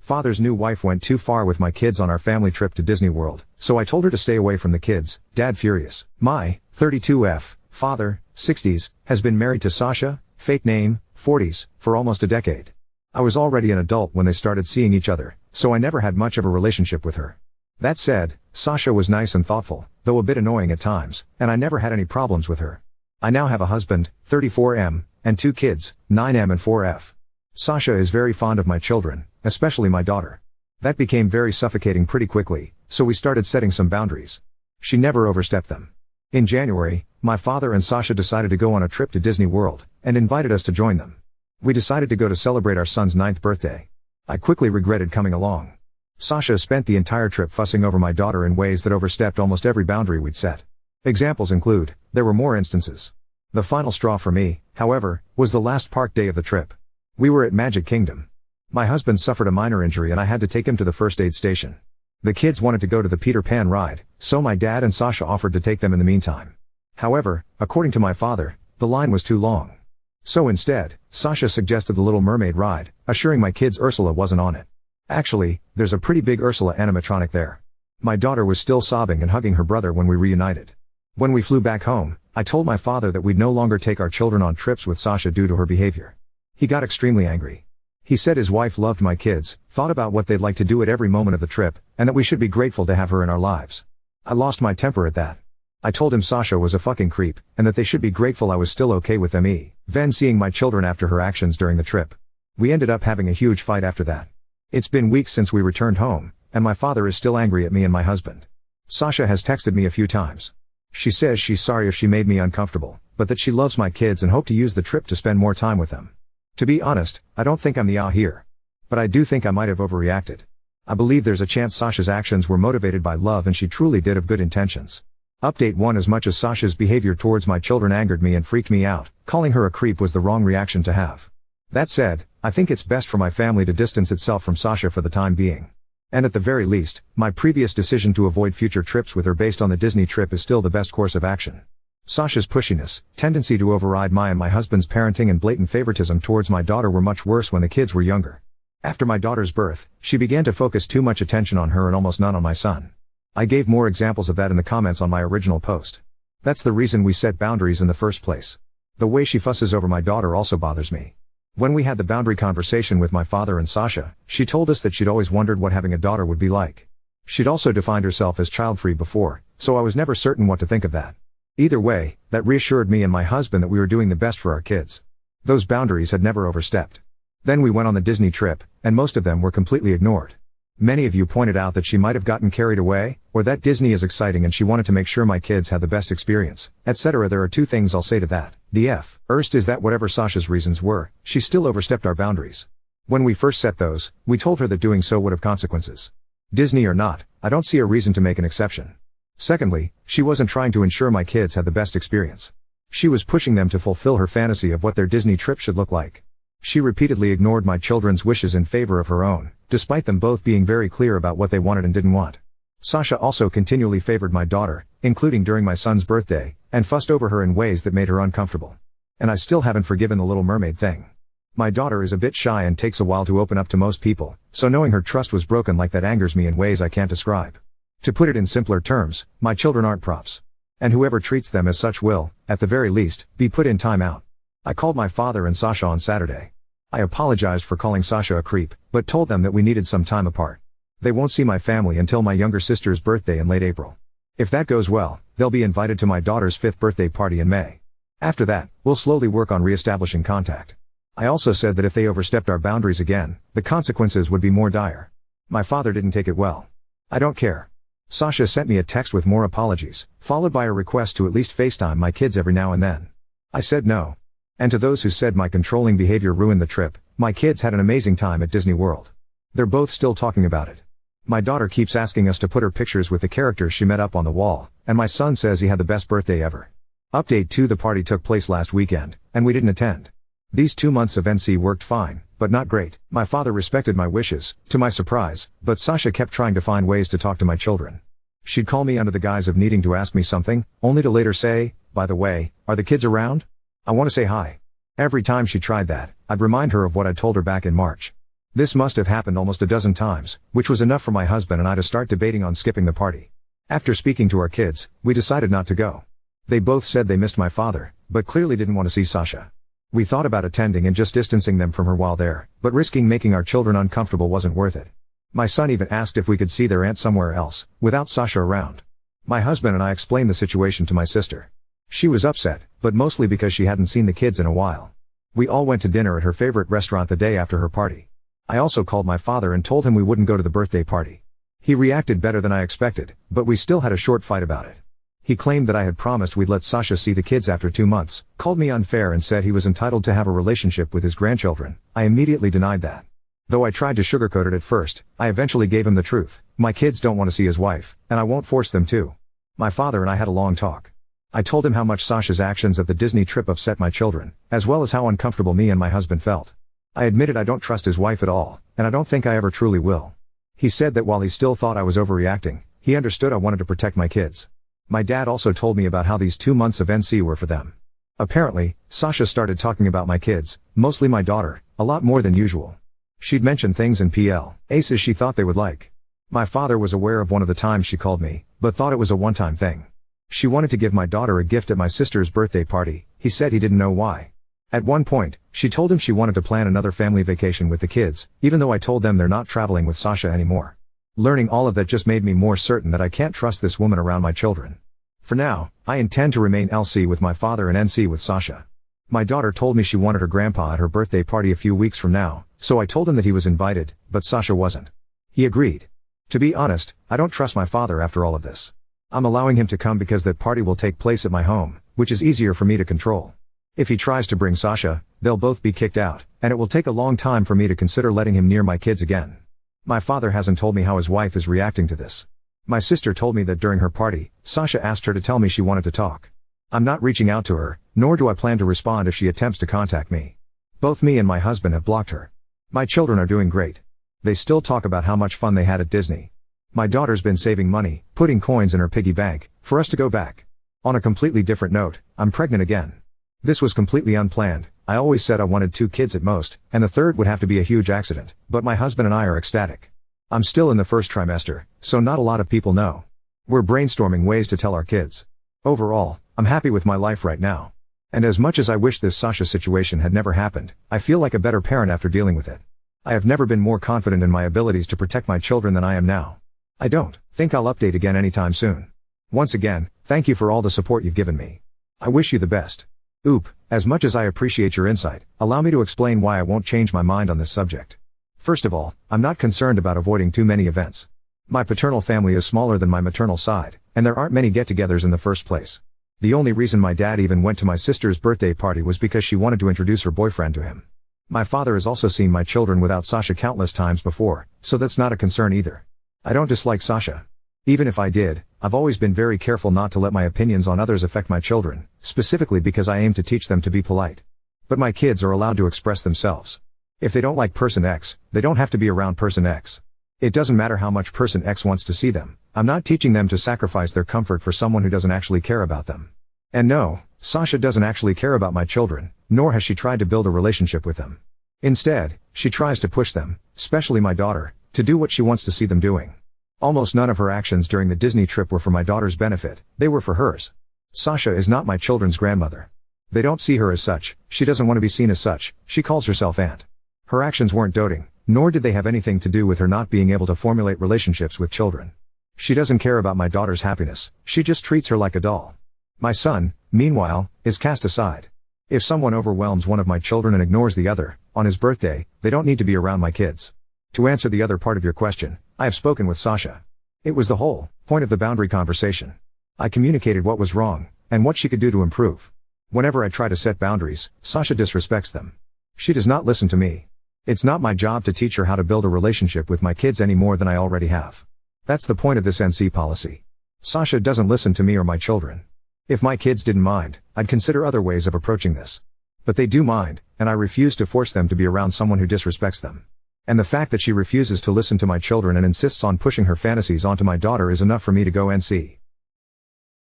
Father's new wife went too far with my kids on our family trip to Disney World, so I told her to stay away from the kids. Dad furious. My 32F father, 60s, has been married to Sasha, fake name, 40s, for almost a decade. I was already an adult when they started seeing each other, so I never had much of a relationship with her. That said, Sasha was nice and thoughtful, though a bit annoying at times, and I never had any problems with her. I now have a husband, 34M, and 2 kids, 9M and 4F. Sasha is very fond of my children, especially my daughter. That became very suffocating pretty quickly, so we started setting some boundaries. She never overstepped them. In January, my father and Sasha decided to go on a trip to Disney World, and invited us to join them. We decided to go to celebrate our son's 9th birthday. I quickly regretted coming along. Sasha spent the entire trip fussing over my daughter in ways that overstepped almost every boundary we'd set. Examples include, there were more instances. The final straw for me, however, was the last park day of the trip. We were at Magic Kingdom. My husband suffered a minor injury and I had to take him to the first aid station. The kids wanted to go to the Peter Pan ride, so my dad and Sasha offered to take them in the meantime. However, according to my father, the line was too long. So instead, Sasha suggested the Little Mermaid ride, assuring my kids Ursula wasn't on it. Actually, there's a pretty big Ursula animatronic there. My daughter was still sobbing and hugging her brother when we reunited. When we flew back home, I told my father that we'd no longer take our children on trips with Sasha due to her behavior. He got extremely angry. He said his wife loved my kids, thought about what they'd like to do at every moment of the trip, and that we should be grateful to have her in our lives. I lost my temper at that. I told him Sasha was a fucking creep, and that they should be grateful I was still okay with them even seeing my children after her actions during the trip. We ended up having a huge fight after that. It's been weeks since we returned home, and my father is still angry at me and my husband. Sasha has texted me a few times. She says she's sorry if she made me uncomfortable, but that she loves my kids and hoped to use the trip to spend more time with them. To be honest, I don't think I'm the here. But I do think I might have overreacted. I believe there's a chance Sasha's actions were motivated by love and she truly did have good intentions. Update 1. As much as Sasha's behavior towards my children angered me and freaked me out, calling her a creep was the wrong reaction to have. That said, I think it's best for my family to distance itself from Sasha for the time being. And at the very least, my previous decision to avoid future trips with her based on the Disney trip is still the best course of action. Sasha's pushiness, tendency to override my and my husband's parenting and blatant favoritism towards my daughter were much worse when the kids were younger. After my daughter's birth, she began to focus too much attention on her and almost none on my son. I gave more examples of that in the comments on my original post. That's the reason we set boundaries in the first place. The way she fusses over my daughter also bothers me. When we had the boundary conversation with my father and Sasha, she told us that she'd always wondered what having a daughter would be like. She'd also defined herself as child-free before, so I was never certain what to think of that. Either way, that reassured me and my husband that we were doing the best for our kids. Those boundaries had never overstepped. Then we went on the Disney trip, and most of them were completely ignored. Many of you pointed out that she might have gotten carried away, or that Disney is exciting and she wanted to make sure my kids had the best experience, etc. There are 2 things I'll say to that. The first is that whatever Sasha's reasons were, she still overstepped our boundaries. When we first set those, we told her that doing so would have consequences. Disney or not, I don't see a reason to make an exception. Secondly, she wasn't trying to ensure my kids had the best experience. She was pushing them to fulfill her fantasy of what their Disney trip should look like. She repeatedly ignored my children's wishes in favor of her own, despite them both being very clear about what they wanted and didn't want. Sasha also continually favored my daughter, including during my son's birthday, and fussed over her in ways that made her uncomfortable. And I still haven't forgiven the Little Mermaid thing. My daughter is a bit shy and takes a while to open up to most people, so knowing her trust was broken like that angers me in ways I can't describe. To put it in simpler terms, my children aren't props. And whoever treats them as such will, at the very least, be put in time out. I called my father and Sasha on Saturday. I apologized for calling Sasha a creep, but told them that we needed some time apart. They won't see my family until my younger sister's birthday in late April. If that goes well, they'll be invited to my daughter's 5th birthday party in May. After that, we'll slowly work on re-establishing contact. I also said that if they overstepped our boundaries again, the consequences would be more dire. My father didn't take it well. I don't care. Sasha sent me a text with more apologies, followed by a request to at least FaceTime my kids every now and then. I said no. And to those who said my controlling behavior ruined the trip, my kids had an amazing time at Disney World. They're both still talking about it. My daughter keeps asking us to put her pictures with the characters she met up on the wall, and my son says he had the best birthday ever. Update 2. The party took place last weekend, and we didn't attend. These 2 months of NC worked fine, but not great. My father respected my wishes, to my surprise, but Sasha kept trying to find ways to talk to my children. She'd call me under the guise of needing to ask me something, only to later say, "By the way, are the kids around? I want to say hi." Every time she tried that, I'd remind her of what I told her back in March. This must have happened almost a dozen times, which was enough for my husband and I to start debating on skipping the party. After speaking to our kids, we decided not to go. They both said they missed my father, but clearly didn't want to see Sasha. We thought about attending and just distancing them from her while there, but risking making our children uncomfortable wasn't worth it. My son even asked if we could see their aunt somewhere else, without Sasha around. My husband and I explained the situation to my sister. She was upset, but mostly because she hadn't seen the kids in a while. We all went to dinner at her favorite restaurant the day after her party. I also called my father and told him we wouldn't go to the birthday party. He reacted better than I expected, but we still had a short fight about it. He claimed that I had promised we'd let Sasha see the kids after 2 months, called me unfair and said he was entitled to have a relationship with his grandchildren. I immediately denied that. Though I tried to sugarcoat it at first, I eventually gave him the truth. My kids don't want to see his wife, and I won't force them to. My father and I had a long talk. I told him how much Sasha's actions at the Disney trip upset my children, as well as how uncomfortable me and my husband felt. I admitted I don't trust his wife at all, and I don't think I ever truly will. He said that while he still thought I was overreacting, he understood I wanted to protect my kids. My dad also told me about how these 2 months of NC were for them. Apparently, Sasha started talking about my kids, mostly my daughter, a lot more than usual. She'd mention things in PL/ACEs she thought they would like. My father was aware of one of the times she called me, but thought it was a one-time thing. She wanted to give my daughter a gift at my sister's birthday party. He said he didn't know why. At one point, she told him she wanted to plan another family vacation with the kids, even though I told them they're not traveling with Sasha anymore. Learning all of that just made me more certain that I can't trust this woman around my children. For now, I intend to remain LC with my father and NC with Sasha. My daughter told me she wanted her grandpa at her birthday party a few weeks from now, so I told him that he was invited, but Sasha wasn't. He agreed. To be honest, I don't trust my father after all of this. I'm allowing him to come because that party will take place at my home, which is easier for me to control. If he tries to bring Sasha, they'll both be kicked out, and it will take a long time for me to consider letting him near my kids again. My father hasn't told me how his wife is reacting to this. My sister told me that during her party, Sasha asked her to tell me she wanted to talk. I'm not reaching out to her, nor do I plan to respond if she attempts to contact me. Both me and my husband have blocked her. My children are doing great. They still talk about how much fun they had at Disney. My daughter's been saving money, putting coins in her piggy bank, for us to go back. On a completely different note, I'm pregnant again. This was completely unplanned. I always said I wanted 2 kids at most, and the third would have to be a huge accident, but my husband and I are ecstatic. I'm still in the first trimester, so not a lot of people know. We're brainstorming ways to tell our kids. Overall, I'm happy with my life right now. And as much as I wish this Sasha situation had never happened, I feel like a better parent after dealing with it. I have never been more confident in my abilities to protect my children than I am now. I don't think I'll update again anytime soon. Once again, thank you for all the support you've given me. I wish you the best. As much as I appreciate your insight, allow me to explain why I won't change my mind on this subject. First of all, I'm not concerned about avoiding too many events. My paternal family is smaller than my maternal side, and there aren't many get-togethers in the first place. The only reason my dad even went to my sister's birthday party was because she wanted to introduce her boyfriend to him. My father has also seen my children without Sasha countless times before, so that's not a concern either. I don't dislike Sasha. Even if I did, I've always been very careful not to let my opinions on others affect my children, specifically because I aim to teach them to be polite. But my kids are allowed to express themselves. If they don't like person X, they don't have to be around person X. It doesn't matter how much person X wants to see them. I'm not teaching them to sacrifice their comfort for someone who doesn't actually care about them. And no, Sasha doesn't actually care about my children, nor has she tried to build a relationship with them. Instead, she tries to push them, especially my daughter, to do what she wants to see them doing. Almost none of her actions during the Disney trip were for my daughter's benefit, they were for hers. Sasha is not my children's grandmother. They don't see her as such, she doesn't want to be seen as such, she calls herself aunt. Her actions weren't doting, nor did they have anything to do with her not being able to formulate relationships with children. She doesn't care about my daughter's happiness, she just treats her like a doll. My son, meanwhile, is cast aside. If someone overwhelms one of my children and ignores the other, on his birthday, they don't need to be around my kids. To answer the other part of your question, I have spoken with Sasha. It was the whole point of the boundary conversation. I communicated what was wrong, and what she could do to improve. Whenever I try to set boundaries, Sasha disrespects them. She does not listen to me. It's not my job to teach her how to build a relationship with my kids any more than I already have. That's the point of this NC policy. Sasha doesn't listen to me or my children. If my kids didn't mind, I'd consider other ways of approaching this. But they do mind, and I refuse to force them to be around someone who disrespects them. And the fact that she refuses to listen to my children and insists on pushing her fantasies onto my daughter is enough for me to go NC.